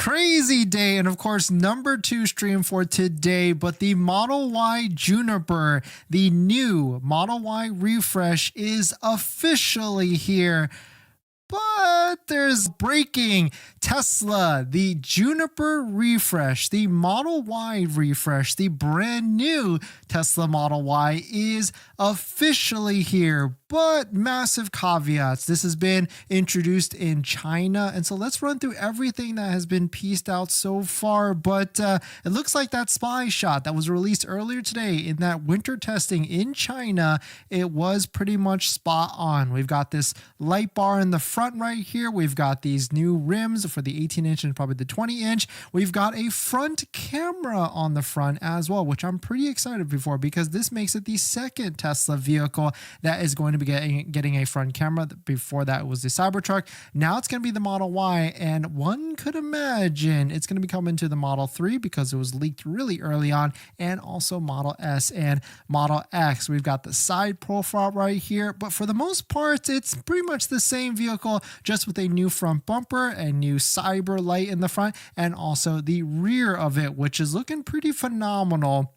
Crazy day, and of course, number 2 stream for today. But the Model Y Juniper, the new Model Y refresh, is officially here. But there's breaking. Tesla, the Juniper refresh, the Model Y refresh, the brand new Tesla Model Y is officially here. But massive caveats. This has been introduced in China. And so let's run through everything that has been pieced out so far. But it looks like that spy shot that was released earlier today in that winter testing in China, it was pretty much spot on. We've got this light bar in the front right here. We've got these new rims for the 18-inch and probably the 20-inch. We've got a front camera on the front as well, which I'm pretty excited for because this makes it the second Tesla vehicle that is going to be getting a front camera. Before that it was the Cybertruck. Now it's going to be the Model Y, and one could imagine it's going to be coming to the Model 3 because it was leaked really early on, and also Model S and Model X. We've got the side profile right here, but for the most part it's pretty much the same vehicle, just with a new front bumper, a new cyber light in the front, and also the rear of it, which is looking pretty phenomenal.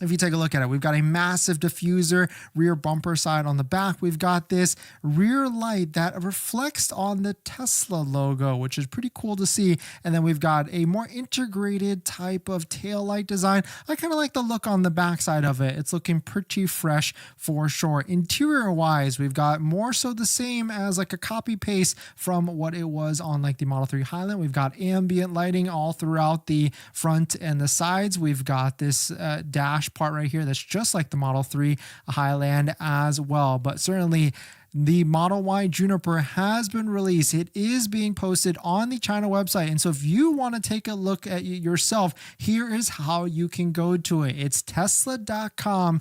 If you take a look at it, we've got a massive diffuser rear bumper side on the back. We've got this rear light that reflects on the Tesla logo, which is pretty cool to see. And then we've got a more integrated type of tail light design. I kind of like the look on the back side of it. It's looking pretty fresh for sure. Interior wise, we've got more so the same as like a copy paste from what it was on like the Model 3 Highland. We've got ambient lighting all throughout the front and the sides. We've got this dash part right here that's just like the Model 3 Highland as well. But certainly the Model Y Juniper has been released. It is being posted on the China website. And so if you want to take a look at it yourself, here is how you can go to it. It's tesla.com.cn.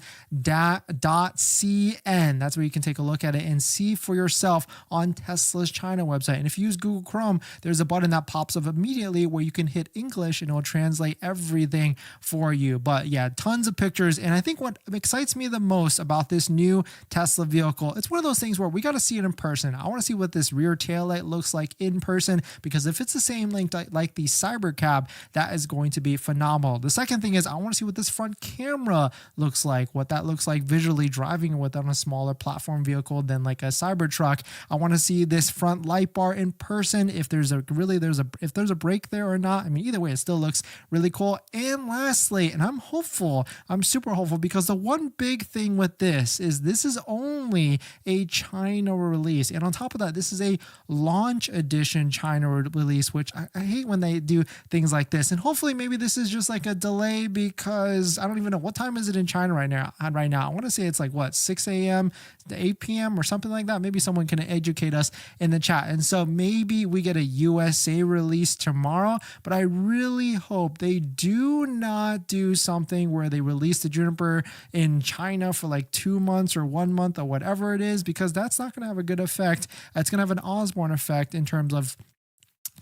That's where you can take a look at it and see for yourself on Tesla's China website. And if you use Google Chrome, there's a button that pops up immediately where you can hit English and it will translate everything for you. But yeah, tons of pictures. And I think what excites me the most about this new Tesla vehicle, it's one of those things where we got to see it in person. I want to see what this rear taillight looks like in person, because if it's the same length like the Cybercab, that is going to be phenomenal. The second thing is I want to see what this front camera looks like, what that looks like visually driving with on a smaller platform vehicle than like a Cybertruck. I want to see this front light bar in person, if there's a break there or not. I mean, either way, it still looks really cool. And lastly, and I'm super hopeful, because the one big thing with this is only a China release, and on top of that, this is a launch edition China release, which I hate when they do things like this. And hopefully maybe this is just like a delay, because I don't even know what time is it in China right now. I want to say it's like what, 6 a.m. to 8 p.m. or something like that. Maybe someone can educate us in the chat. And so maybe we get a USA release tomorrow, but I really hope they do not do something where they release the Juniper in China for like 2 months or 1 month or whatever it is, because that's not going to have a good effect. It's going to have an Osborne effect in terms of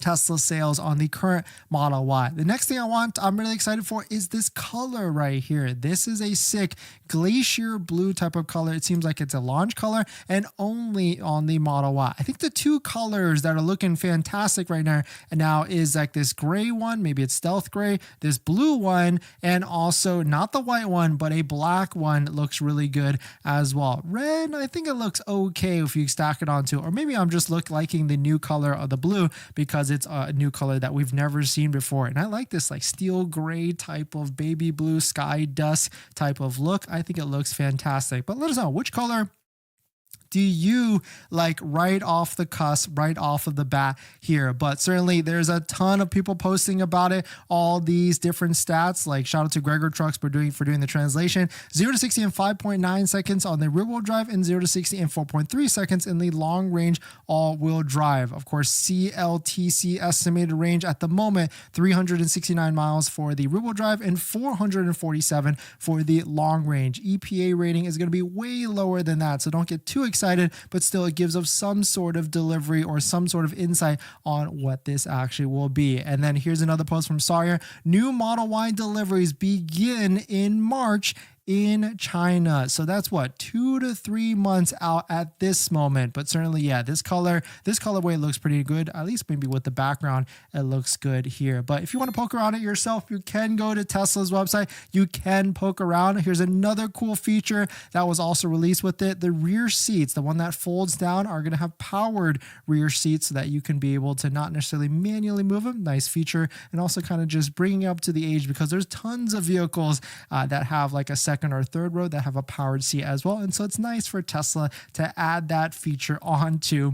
Tesla sales on the current Model Y. The next thing I'm really excited for is this color right here. This is a sick glacier blue type of color. It seems like it's a launch color and only on the Model Y. I think the two colors that are looking fantastic right now is like this gray one, maybe it's stealth gray, this blue one, and also not the white one, but a black one looks really good as well. Red, I think it looks okay if you stack it onto, or maybe I'm just liking the new color of the blue because it's a new color that we've never seen before. And I like this like steel gray type of baby blue sky dust type of look. I think it looks fantastic. But let us know, which color do you like right off the cusp, right off of the bat here? But certainly there's a ton of people posting about it, all these different stats, like shout out to Gregor Trucks for doing the translation. 0 to 60 in 5.9 seconds on the rear wheel drive, and 0 to 60 in 4.3 seconds in the long range all wheel drive. Of course, CLTC estimated range at the moment 369 miles for the rear wheel drive and 447 for the long range. EPA rating is going to be way lower than that, so don't get too excited, but still it gives us some sort of delivery or some sort of insight on what this actually will be. And then here's another post from Sawyer. New Model Y deliveries begin in March in China. So that's what, 2 to 3 months out at this moment. But certainly, yeah, this colorway looks pretty good, at least maybe with the background, it looks good here. But if you want to poke around it yourself, you can go to Tesla's website. You can poke around. Here's another cool feature that was also released with it. The rear seats, the one that folds down, are going to have powered rear seats so that you can be able to not necessarily manually move them. Nice feature. And also kind of just bringing up to the age, because there's tons of vehicles that have like a second or third row that have a powered seat as well. And so it's nice for Tesla to add that feature onto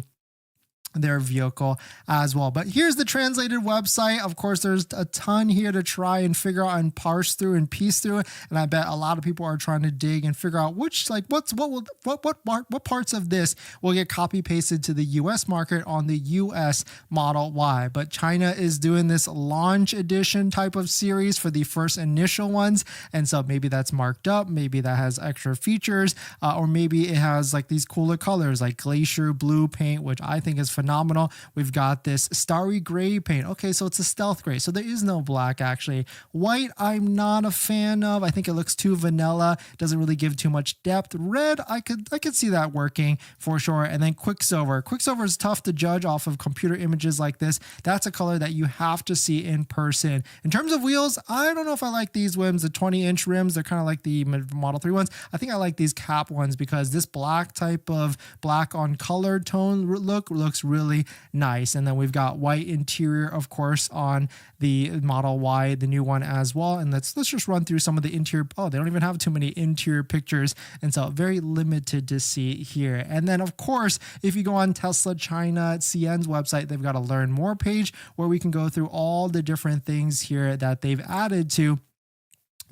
their vehicle as well. But here's the translated website. Of course, there's a ton here to try and figure out and parse through and piece through. And I bet a lot of people are trying to dig and figure out which, like, what parts of this will get copy pasted to the US market on the US Model Y. But China is doing this launch edition type of series for the first initial ones. And so maybe that's marked up, maybe that has extra features, or maybe it has like these cooler colors like glacier blue paint, which I think is phenomenal. We've got this starry gray paint. Okay, so it's a stealth gray. So there is no black actually. White, I'm not a fan of. I think it looks too vanilla. Doesn't really give too much depth. Red, I could see that working for sure. And then Quicksilver. Quicksilver is tough to judge off of computer images like this. That's a color that you have to see in person. In terms of wheels, I don't know if I like these rims, the 20-inch rims. They're kind of like the Model 3 ones. I think I like these cap ones because this black type of black on colored tone look looks really nice. And then we've got white interior, of course, on the Model Y, the new one as well. And let's just run through some of the interior. Oh, they don't even have too many interior pictures, and so very limited to see here. And then, of course, if you go on Tesla China CN's website, they've got a learn more page where we can go through all the different things here that they've added to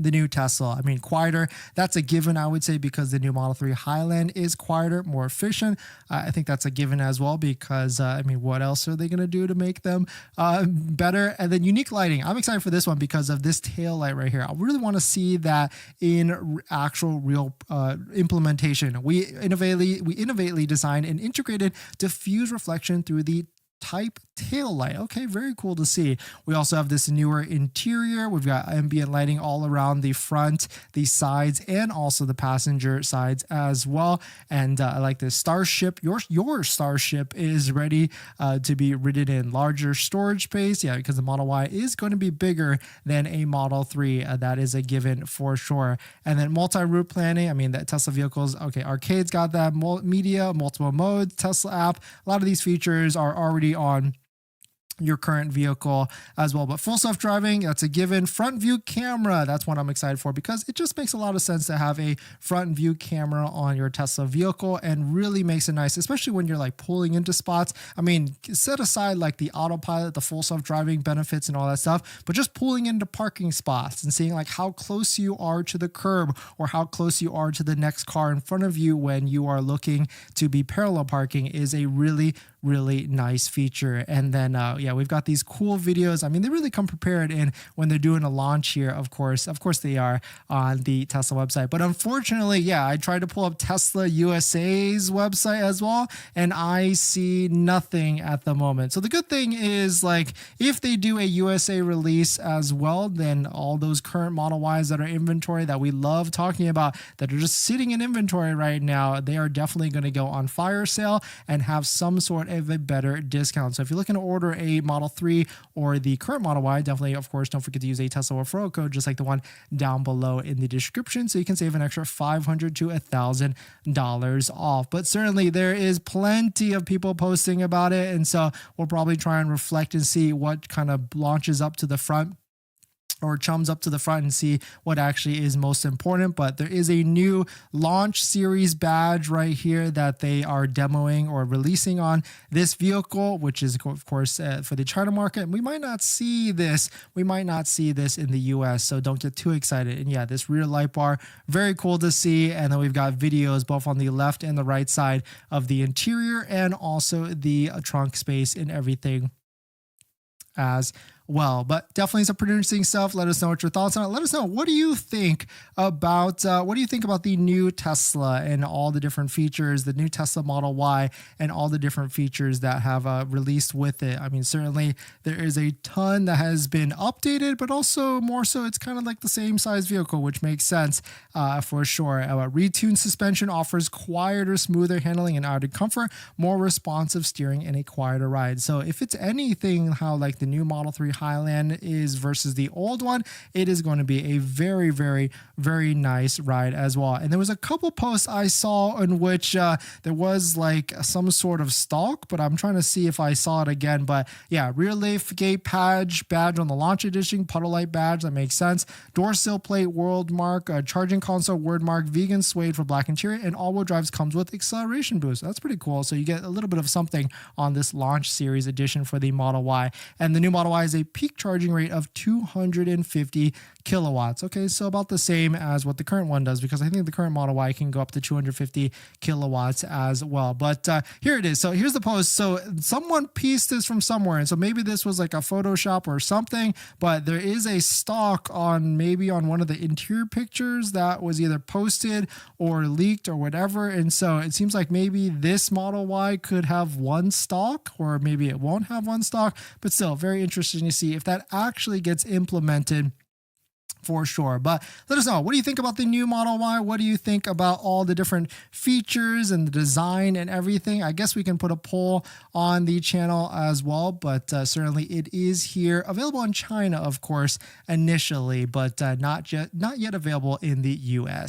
the new Tesla. I mean, quieter, that's a given, I would say, because the new Model 3 Highland is quieter, more efficient. I think that's a given as well because, I mean, what else are they going to do to make them better? And then unique lighting. I'm excited for this one because of this tail light right here. I really want to see that in actual real implementation. We innovatively designed an integrated diffuse reflection through the type tail light. Okay, very cool to see. We also have this newer interior. We've got ambient lighting all around the front, the sides, and also the passenger sides as well. And I like this Starship. Your Starship is ready to be ridden in larger storage space. Yeah, because the Model Y is going to be bigger than a Model 3. That is a given for sure. And then multi-route planning. I mean, that Tesla vehicles, okay, Arcade's got that media, multiple modes, Tesla app. A lot of these features are already on your current vehicle as well. But full self-driving, that's a given. Front view camera, that's what I'm excited for because it just makes a lot of sense to have a front view camera on your Tesla vehicle and really makes it nice, especially when you're like pulling into spots. I mean, set aside like the autopilot, the full self-driving benefits and all that stuff, but just pulling into parking spots and seeing like how close you are to the curb or how close you are to the next car in front of you when you are looking to be parallel parking is a really nice feature. And then yeah, we've got these cool videos. I mean, they really come prepared in when they're doing a launch here. Of course they are on the Tesla website, but unfortunately, yeah, I tried to pull up Tesla USA's website as well and I see nothing at the moment. So the good thing is, like, if they do a USA release as well, then all those current Model Ys that are inventory that we love talking about that are just sitting in inventory right now, they are definitely going to go on fire sale and have some sort of a better discount. So if you're looking to order a Model 3 or the current Model Y, definitely, of course, don't forget to use a Tesla referral code just like the one down below in the description so you can save an extra $500 to $1,000 off. But certainly there is plenty of people posting about it, and so we'll probably try and reflect and see what kind of launches up to the front or chums up to the front and see what actually is most important. But there is a new launch series badge right here that they are demoing or releasing on this vehicle, which is of course for the China market. We might not see this. We might not see this in the US, so don't get too excited. And yeah, this rear light bar, very cool to see. And then we've got videos both on the left and the right side of the interior and also the trunk space and everything as well. But definitely some pretty interesting stuff. Let us know what your thoughts on it. Let us know, what do you think about the new Tesla and all the different features, the new Tesla Model Y and all the different features that have released with it. I mean, certainly there is a ton that has been updated, but also more so it's kind of like the same size vehicle, which makes sense for sure. Retuned suspension offers quieter, smoother handling and added comfort, more responsive steering and a quieter ride. So if it's anything how like the new Model 3 Highland is versus the old one, it is going to be a very, very, very nice ride as well. And there was a couple posts I saw in which there was like some sort of stalk, but I'm trying to see if I saw it again. But yeah, rear lift gate badge on the launch edition, puddle light badge, that makes sense. Door sill plate, world mark, charging console, word mark, vegan suede for black interior, and all-wheel drives comes with acceleration boost. That's pretty cool. So you get a little bit of something on this launch series edition for the Model Y. And the new Model Y is a peak charging rate of 250 kilowatts. Okay, so about the same as what the current one does, because I think the current Model Y can go up to 250 kilowatts as well. But here it is. So here's the post. So someone pieced this from somewhere, and so maybe this was like a Photoshop or something, but there is a stock on maybe on one of the interior pictures that was either posted or leaked or whatever. And so it seems like maybe this Model Y could have one stock, or maybe it won't have one stock, but still very interesting to see if that actually gets implemented for sure. But let us know, what do you think about the new Model Y? What do you think about all the different features and the design and everything? I guess we can put a poll on the channel as well, but certainly it is here, available in China, of course, initially, but not yet available in the US.